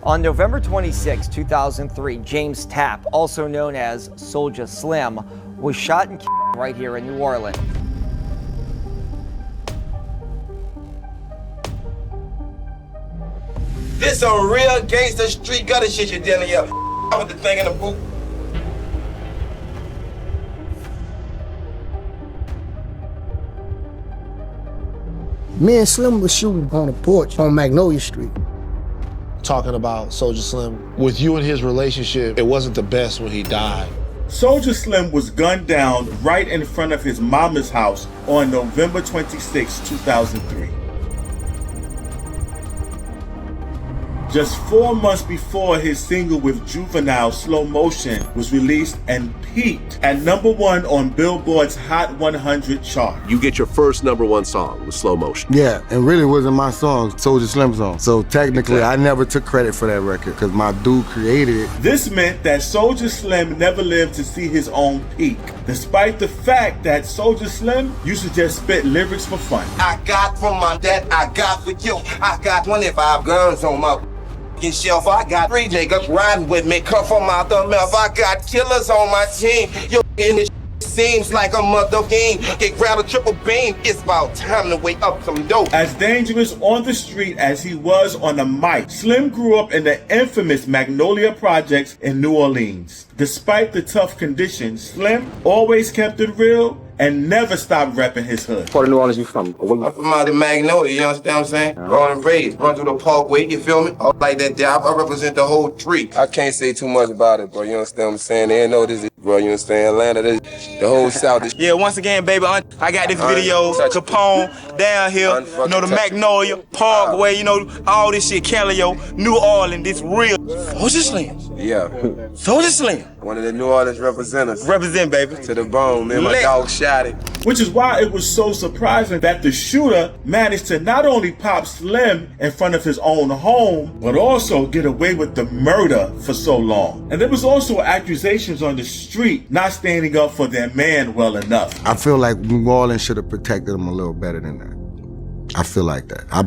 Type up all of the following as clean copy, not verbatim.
On November 26, 2003, James Tapp, also known as Soulja Slim, was shot and killed right here in New Orleans. This some real gangster street gutter shit you're dealing here. With the thing in the boot. Me and Slim was shooting on the porch on Magnolia Street. Talking about Soulja Slim, with you and his relationship, it wasn't the best when he died. Soulja Slim was gunned down right in front of his mama's house on November 26, 2003. Just 4 months before his single with Juvenile, Slow Motion, was released and peaked at #1 on Billboard's Hot 100 chart. You get your first #1 song with Slow Motion. Yeah, and really wasn't my song, Soulja Slim's song. So technically, I never took credit for that record because my dude created it. This meant that Soulja Slim never lived to see his own peak, despite the fact that Soulja Slim used to just spit lyrics for fun. I got from my dad, I got for you. I got 25 guns on my shelf. I got 3 niggas riding with me, come from out the mouth. I got killers on my team. Yo, in this seems like a mother game. Get grab a triple beam. It's about time to wake up some dope. As dangerous on the street as he was on the mic, Slim grew up in the infamous Magnolia Projects in New Orleans. Despite the tough conditions, Slim always kept it real and never stopped repping his hood. Part of New Orleans you from? I'm from out of Magnolia, you understand what I'm saying? Born and raised, run through the parkway, you feel me? All like that there, I represent the whole tree. I can't say too much about it, bro, you understand what I'm saying? They ain't know this, bro, you understand? Atlanta, this, the whole South. This yeah, once again, baby, I got this video, Capone, down here, you know, the Magnolia, Parkway, you know, all this shit, Calio, New Orleans, this real. Soulja Slim. Yeah. Soulja Slim. One of the New Orleans representatives. Represent, baby. To the bone, man, my dog shot it. Which is why it was so surprising that the shooter managed to not only pop Slim in front of his own home, but also get away with the murder for so long. And there was also accusations on the street not standing up for their man well enough. I feel like New Orleans should have protected him a little better than that. I feel like that. I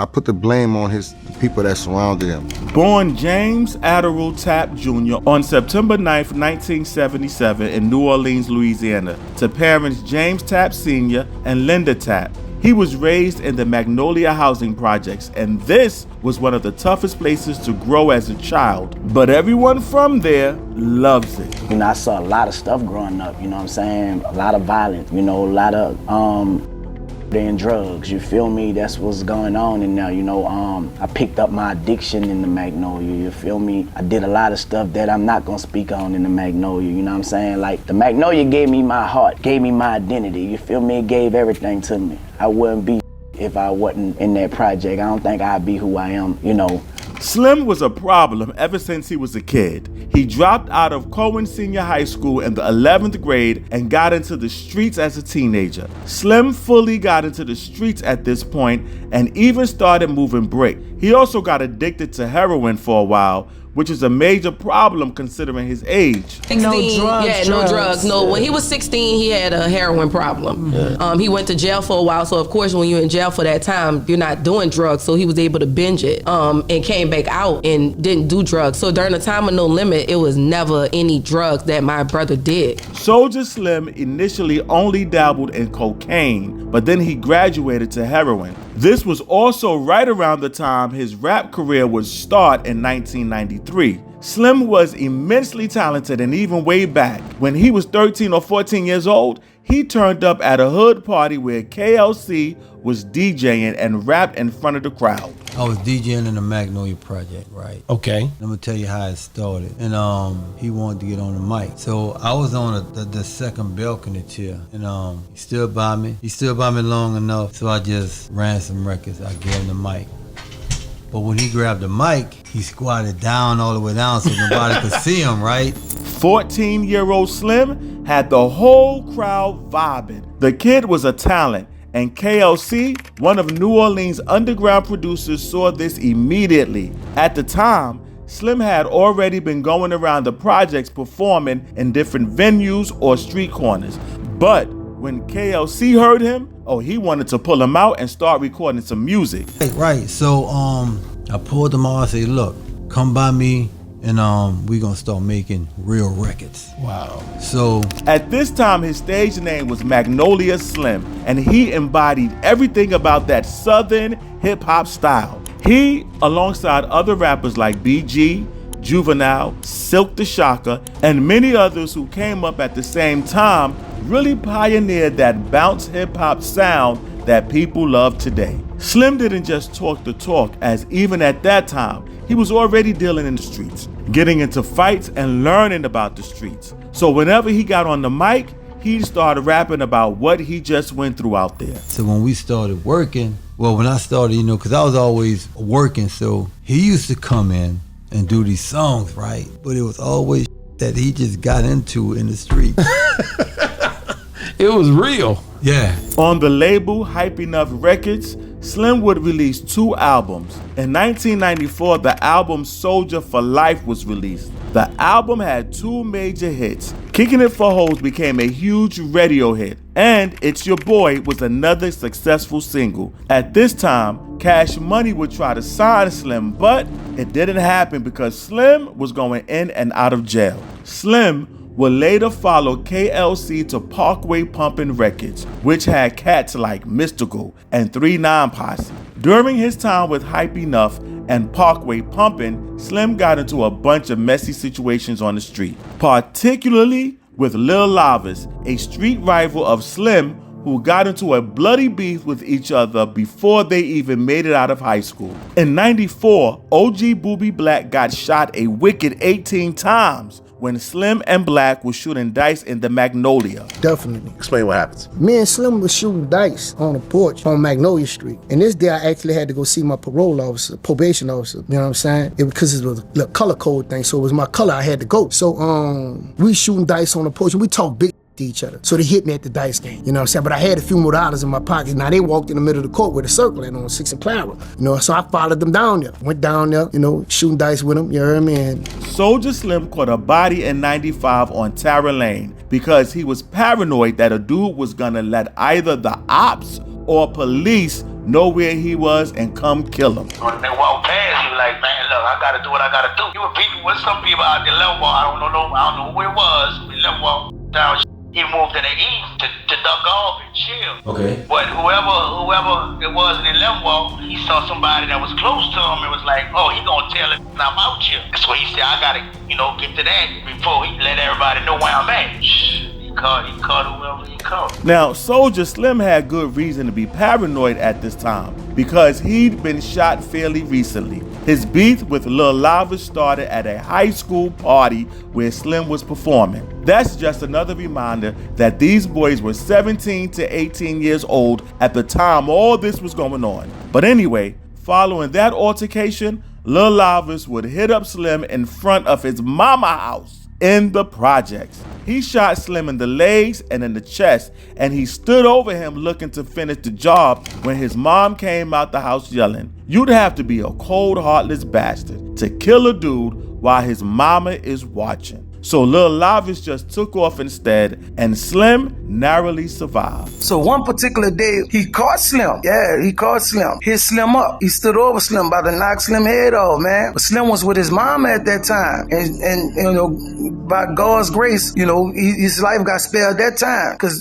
put the blame on the people that surrounded him. Born James Adderall Tapp Jr. on September 9th, 1977 in New Orleans, Louisiana, to parents James Tapp Sr. and Linda Tapp. He was raised in the Magnolia housing projects, and this was one of the toughest places to grow as a child. But everyone from there loves it. You know, I saw a lot of stuff growing up, you know what I'm saying? A lot of violence, you know, a lot of and drugs, you feel me? That's what's going on in there, you know. I picked up my addiction in the Magnolia, you feel me? I did a lot of stuff that I'm not gonna speak on in the Magnolia, you know what I'm saying? Like, the Magnolia gave me my heart, gave me my identity, you feel me? It gave everything to me. I wouldn't be if I wasn't in that project. I don't think I'd be who I am, you know. Slim was a problem ever since he was a kid. He dropped out of Cohen Senior High School in the 11th grade and got into the streets as a teenager. Slim fully got into the streets at this point and even started moving brick. He also got addicted to heroin for a while, which is a major problem considering his age. 16, no drugs. No, when he was 16, he had a heroin problem. Yeah. He went to jail for a while, so of course when you're in jail for that time, you're not doing drugs, so he was able to binge it and came back out and didn't do drugs. So during the time of No Limit, it was never any drugs that my brother did. Soulja Slim initially only dabbled in cocaine, but then he graduated to heroin. This was also right around the time his rap career would start in 1993. Slim was immensely talented, and even way back, when he was 13 or 14 years old, he turned up at a hood party where KLC was DJing and rapped in front of the crowd. I was DJing in the Magnolia Project, right? Okay. I'm gonna tell you how it started. And he wanted to get on the mic. So I was on the second balcony chair, and he stood by me. He stood by me long enough, so I just ran some records. I gave him the mic. But when he grabbed the mic, he squatted down all the way down so nobody could see him, right? 14-year-old Slim had the whole crowd vibing. The kid was a talent, and KLC, one of New Orleans' underground producers, saw this immediately. At the time, Slim had already been going around the projects performing in different venues or street corners. But when KLC heard him, he wanted to pull him out and start recording some music. Right. So I pulled them all and said, look, come by me and we gonna start making real records. Wow. So at this time, his stage name was Magnolia Slim, and he embodied everything about that Southern hip hop style. He, alongside other rappers like BG, Juvenile, Silk the Shocker, and many others who came up at the same time, really pioneered that bounce hip hop sound that people love today. Slim didn't just talk the talk, as even at that time, he was already dealing in the streets, getting into fights and learning about the streets. So whenever he got on the mic, he started rapping about what he just went through out there. So when we started working, well, when I started, you know, because I was always working, so he used to come in and do these songs, right? But it was always that he just got into in the street. It was real. Yeah. On the label Hype Enough Records, Slim would release 2 albums. In 1994, the album Soulja for Life was released. The album had 2 major hits. Kicking It for Hoes became a huge radio hit, and It's Your Boy was another successful single. At this time, Cash Money would try to sign Slim, but it didn't happen because Slim was going in and out of jail. Slim would later follow KLC to Parkway Pumpin' Records, which had cats like Mystical and 3-9 Posse. During his time with Hype Enough and Parkway Pumpin', Slim got into a bunch of messy situations on the street, particularly with Lil Lavas, a street rival of Slim, who got into a bloody beef with each other before they even made it out of high school. In '94, OG Booby Black got shot a wicked 18 times when Slim and Black was shooting dice in the Magnolia. Definitely. Explain what happens. Me and Slim was shooting dice on the porch on Magnolia Street. And this day I actually had to go see my parole officer, probation officer, you know what I'm saying? Because it was a color code thing, so it was my color, I had to go. So we shooting dice on the porch and we talk big to each other. So they hit me at the dice game, you know what I'm saying? But I had a few more dollars in my pocket. Now they walked in the middle of the court with a circle and on 6 and Clara, you know, so I followed them down there. Went down there, you know, shooting dice with them, you heard me? And Soulja Slim caught a body in '95 on Tara Lane because he was paranoid that a dude was gonna let either the ops or police know where he was and come kill him. When they walk past, you like, man, look, I gotta do what I gotta do. You were beefing with some people out there, left wall, I don't know who it was, we left wall down. He moved to the east to duck off and chill. Okay. But whoever it was in the left wall, he saw somebody that was close to him and was like, oh, he gonna tell him I'm out here. That's what he said, I gotta, get to that before he let everybody know where I'm at. He caught whoever he caught. Now, Soulja Slim had good reason to be paranoid at this time because he'd been shot fairly recently. His beef with Lil Lavas started at a high school party where Slim was performing. That's just another reminder that these boys were 17 to 18 years old at the time all this was going on. But anyway, following that altercation, Lil Lavas would hit up Slim in front of his mama house in the projects. He shot Slim in the legs and in the chest, and he stood over him looking to finish the job when his mom came out the house yelling, "You'd have to be a cold, heartless bastard to kill a dude while his mama is watching." So Lil Lavas just took off instead, and Slim narrowly survived. So one particular day, he caught Slim. Yeah, he caught Slim. Hit Slim up. He stood over Slim, about to knock Slim head off, man. But Slim was with his mom at that time. And by God's grace, his life got spared that time. Because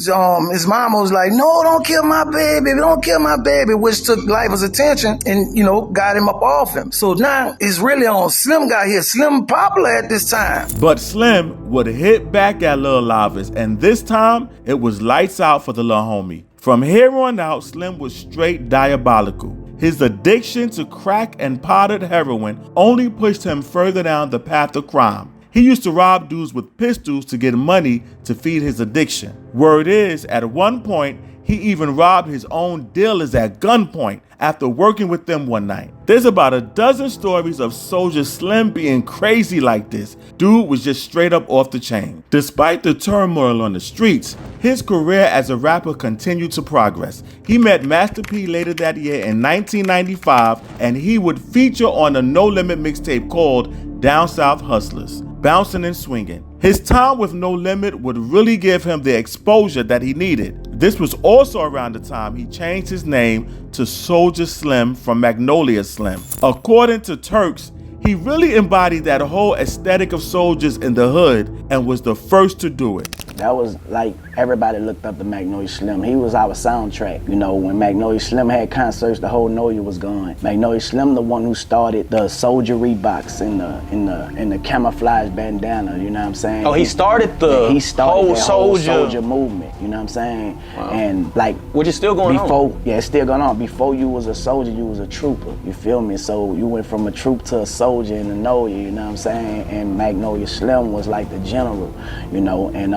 his mama was like, no, don't kill my baby. Don't kill my baby, which took Lifer's attention and, got him up off him. So now it's really on Slim got here. Slim popular at this time. But Slim would hit back at Lil Lavas, and this time it was lights out for the little homie. From here on out, Slim was straight diabolical. His addiction to crack and powdered heroin only pushed him further down the path of crime. He used to rob dudes with pistols to get money to feed his addiction. Word is, at one point, he even robbed his own dealers at gunpoint after working with them one night. There's about a dozen stories of Soulja Slim being crazy like this. Dude was just straight up off the chain. Despite the turmoil on the streets, his career as a rapper continued to progress. He met Master P later that year in 1995, and he would feature on a No Limit mixtape called Down South Hustlers, Bouncing and Swinging. His time with No Limit would really give him the exposure that he needed. This was also around the time he changed his name to Soulja Slim from Magnolia Slim. According to Turks, he really embodied that whole aesthetic of soldiers in the hood and was the first to do it. That was like, everybody looked up to Magnolia Slim. He was our soundtrack. You know, when Magnolia Slim had concerts, the whole Noya was gone. Magnolia Slim, the one who started the soldier Reeboks in the camouflage bandana, you know what I'm saying? Oh, he started the whole soldier movement, you know what I'm saying? Wow. And like, which is still going on. Yeah, it's still going on. Before you was a soldier, you was a trooper, you feel me? So you went from a troop to a soldier in the Noya, you know what I'm saying? And Magnolia Slim was like the general, you know, and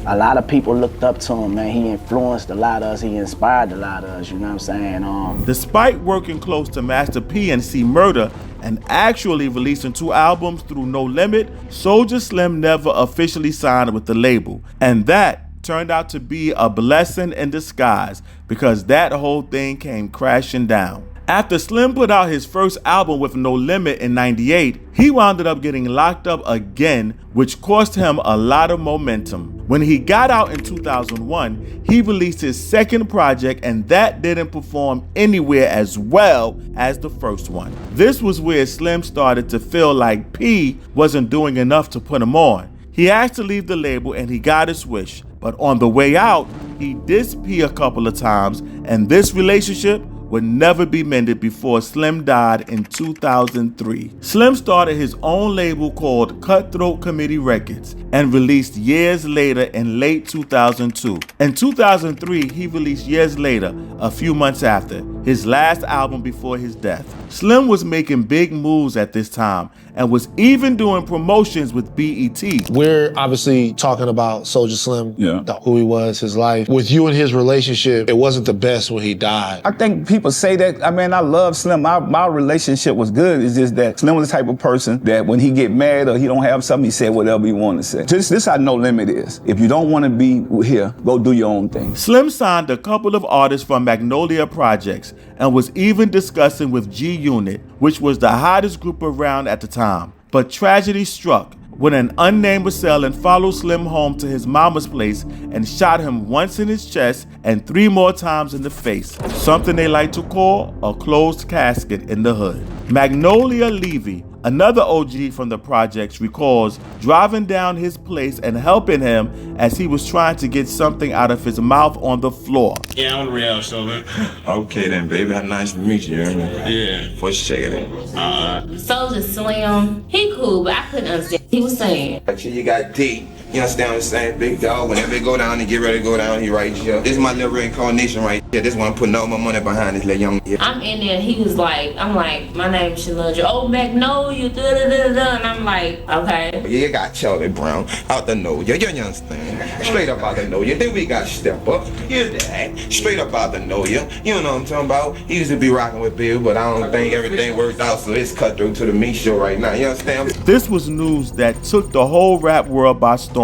a lot of people looked up to him, man. He influenced a lot of us. He inspired a lot of us, you know what I'm saying? Despite working close to Master P and C Murder and actually releasing 2 albums through No Limit, Soulja Slim never officially signed with the label. And that turned out to be a blessing in disguise because that whole thing came crashing down. After Slim put out his first album with No Limit in '98, he wound up getting locked up again, which cost him a lot of momentum. When he got out in 2001, he released his second project, and that didn't perform anywhere as well as the first one. This was where Slim started to feel like P wasn't doing enough to put him on. He asked to leave the label and he got his wish, but on the way out, he dissed P a couple of times, and this relationship would never be mended before Slim died in 2003. Slim started his own label called Cutthroat Committee Records and released Years Later in late 2002. In 2003, he released Years Later, a few months after, his last album before his death. Slim was making big moves at this time and was even doing promotions with BET. We're obviously talking about Soulja Slim, who he was, his life. With you and his relationship, it wasn't the best when he died. I think people say that. I mean, I love Slim. My relationship was good. It's just that Slim was the type of person that when he get mad or he don't have something, he said whatever he want to say. This how No Limit is. If you don't want to be here, go do your own thing. Slim signed a couple of artists from Magnolia Projects and was even discussing with G Unit, which was the hottest group around at the time. But tragedy struck when an unnamed assailant followed Slim home to his mama's place and shot him once in his chest and 3 more times in the face, something they like to call a closed casket in the hood. Magnolia Levy, another OG from the projects, recalls driving down his place and helping him as he was trying to get something out of his mouth on the floor. Yeah, I'm real, so Okay then, baby. How nice to meet you. Yeah. First check it in. Soulja Slim, he cool, but I couldn't understand what he was saying. Like you got D. You understand what I'm saying? Big dog. Whenever they go down and get ready to go down, he right here. This is my little reincarnation right here. This one putting all my money behind this little young. I'm in there, he was like, I'm like, my name's Shalundra. Oh, Magnolia, da-da-da-da. And I'm like, okay. Yeah, you got Charlie Brown out the Noya. You understand? Straight up out the Noya. Then we got Step Up. Here's that. Straight up out the Noya. You know what I'm talking about? He used to be rocking with Bill, but I don't think everything worked out, so it's Cutthroat to the Me show right now. You understand? This was news that took the whole rap world by storm.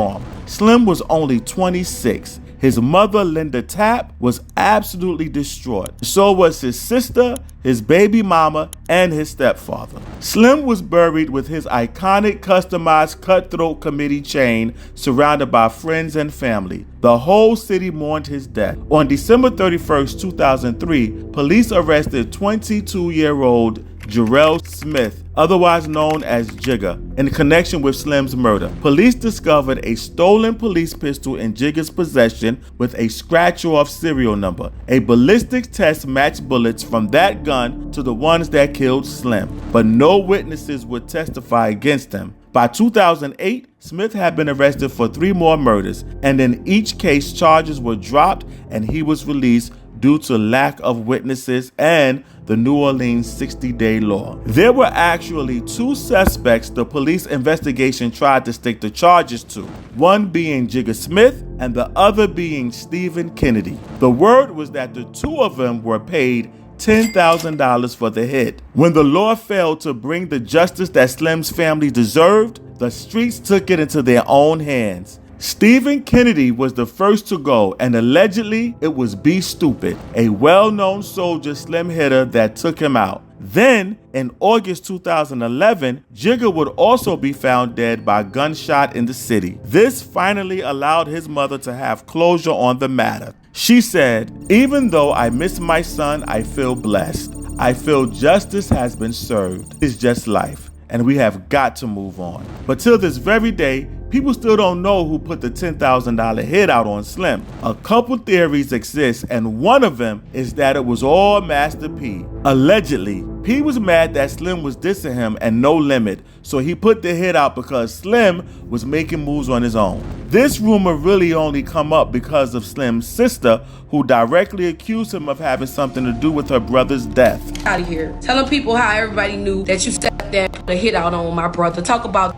Slim was only 26. His mother, Linda Tapp, was absolutely distraught. So was his sister, his baby mama, and his stepfather. Slim was buried with his iconic customized Cutthroat Committee chain surrounded by friends and family. The whole city mourned his death. On December 31st, 2003, police arrested 22-year-old Jarrell Smith, otherwise known as Jigga, in connection with Slim's murder. Police discovered a stolen police pistol in Jigga's possession with a scratch-off serial number. A ballistics test matched bullets from that gun to the ones that killed Slim, but no witnesses would testify against him. By 2008, Smith had been arrested for 3 more murders, and in each case charges were dropped and he was released due to lack of witnesses and the New Orleans 60-day law. There were actually 2 suspects the police investigation tried to stick the charges to, one being Jigga Smith and the other being Stephen Kennedy. The word was that the 2 of them were paid $10,000 for the hit. When the law failed to bring the justice that Slim's family deserved, the streets took it into their own hands. Stephen Kennedy was the first to go, and allegedly it was B Stupid, a well-known soldier Slim hitter, that took him out. Then, in August 2011, Jigga would also be found dead by gunshot in the city. This finally allowed his mother to have closure on the matter. She said, "Even though I miss my son, I feel blessed. I feel justice has been served. It's just life, and we have got to move on." But till this very day, people still don't know who put the $10,000 hit out on Slim. A couple theories exist, and one of them is that it was all Master P. Allegedly, P was mad that Slim was dissing him and No Limit, so he put the hit out because Slim was making moves on his own. This rumor really only come up because of Slim's sister, who directly accused him of having something to do with her brother's death. Out of here. Telling people how everybody knew that you stepped there and put a hit out on my brother. Talk about,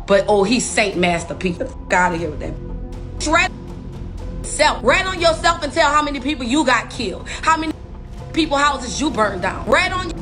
but oh, he's Saint Master P. Get the f out of here with that. Rat on yourself and tell how many people you got killed. How many people houses you burned down. Rat on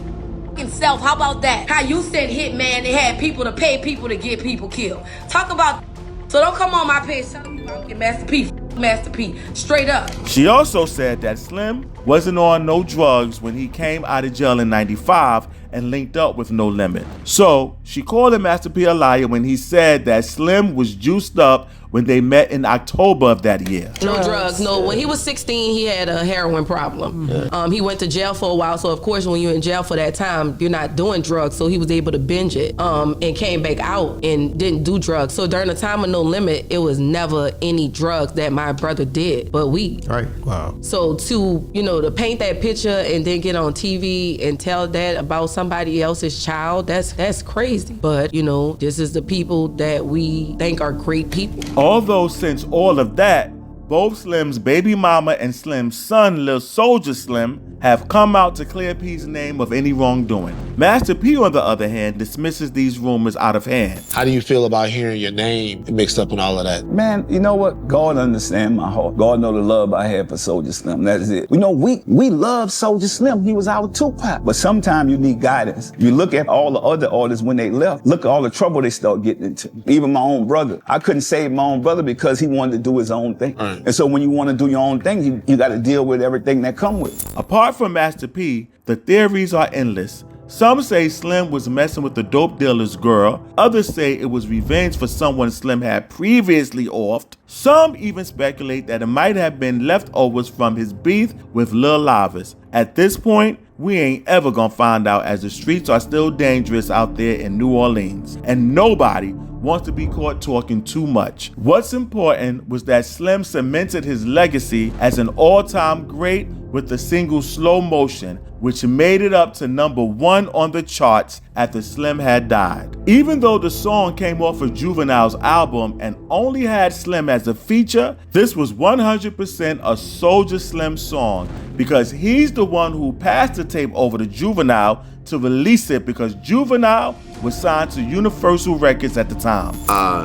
yourself. How about that? How you sent hitman and had people to pay people to get people killed. Talk about. So don't come on my page telling me about Master P. Master P. Straight up. She also said that Slim wasn't on no drugs when he came out of jail in '95 and linked up with No Limit. So she called him Master P a liar when he said that Slim was juiced up when they met in October of that year. No drugs, no. When he was 16, he had a heroin problem. He went to jail for a while, so of course when you're in jail for that time, you're not doing drugs, so he was able to binge it and came back out and didn't do drugs. So during the time of No Limit, it was never any drugs that my brother did, but weed. Right, wow. So to paint that picture and then get on TV and tell that about somebody else's child, that's crazy. But this is the people that we think are great people. Although since all of that, both Slim's baby mama and Slim's son, Lil Soulja Slim, have come out to clear P's name of any wrongdoing. Master P, on the other hand, dismisses these rumors out of hand. How do you feel about hearing your name mixed up in all of that? Man, you know what? God understands my heart. God know the love I have for Soulja Slim. That is it. We love Soulja Slim. He was our Tupac. But sometimes you need guidance. You look at all the other artists when they left. Look at all the trouble they start getting into. Even my own brother. I couldn't save my own brother because he wanted to do his own thing. Right. And so when you want to do your own thing, you got to deal with everything that come with it. Apart from Master P, the theories are endless. Some say Slim was messing with the dope dealer's girl. Others say it was revenge for someone Slim had previously offed. Some even speculate that it might have been leftovers from his beef with Lil Lavas. At this point, we ain't ever gonna find out, as the streets are still dangerous out there in New Orleans, and nobody wants to be caught talking too much. What's important was that Slim cemented his legacy as an all-time great with the single Slow Motion, which made it up to #1 on the charts after Slim had died. Even though the song came off of Juvenile's album and only had Slim as a feature, this was 100% a Soulja Slim song because he's the one who passed the tape over to Juvenile to release it because Juvenile was signed to Universal Records at the time.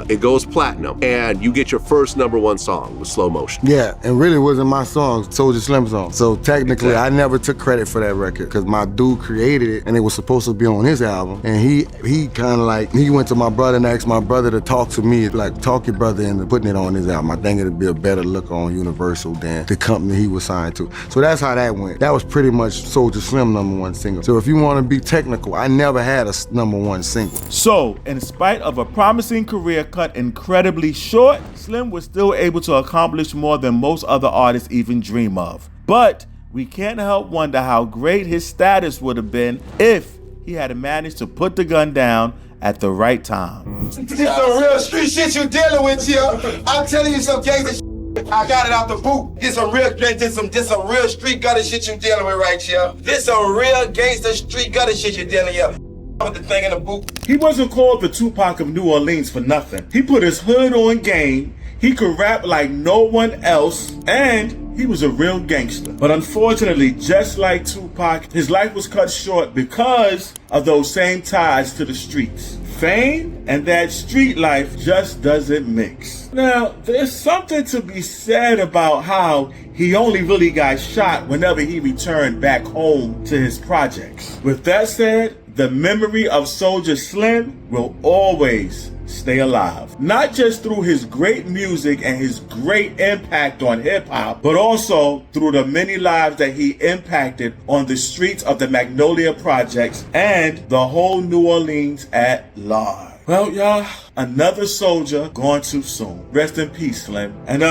It goes platinum, and you get your first #1 song with Slow Motion. Yeah, and really wasn't my song, Soulja Slim's song. So technically, I never took credit for that record because my dude created it, and it was supposed to be on his album. And he kind of like, he went to my brother and asked my brother to talk to me, like talk your brother into putting it on his album. I think it'd be a better look on Universal than the company he was signed to. So that's how that went. That was pretty much Soulja Slim #1 single. So if you want to be technical, I never had a #1 single. So, in spite of a promising career cut incredibly short, Slim was still able to accomplish more than most other artists even dream of. But we can't help wonder how great his status would have been if he had managed to put the gun down at the right time. This some real street shit you dealing with here. I'm telling you some gangster shit. I got it out the boot. This some real street gutter shit you dealing with right here. This some real gangster street gutter shit you dealing with. With the thing in the boot. He wasn't called the Tupac of New Orleans for nothing. He put his hood on game, he could rap like no one else, and he was a real gangster. But unfortunately, just like Tupac, his life was cut short because of those same ties to the streets. Fame and that street life just doesn't mix. Now, there's something to be said about how he only really got shot whenever he returned back home to his projects. With that said, the memory of Soulja Slim will always stay alive. Not just through his great music and his great impact on hip-hop, but also through the many lives that he impacted on the streets of the Magnolia Projects and the whole New Orleans at large. Well, y'all, another soldier gone too soon. Rest in peace, Slim. And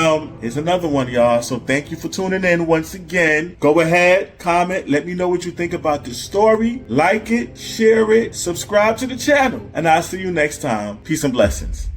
here's another one, y'all. So thank you for tuning in once again. Go ahead, comment, let me know what you think about this story. Like it, share it, subscribe to the channel. And I'll see you next time. Peace and blessings.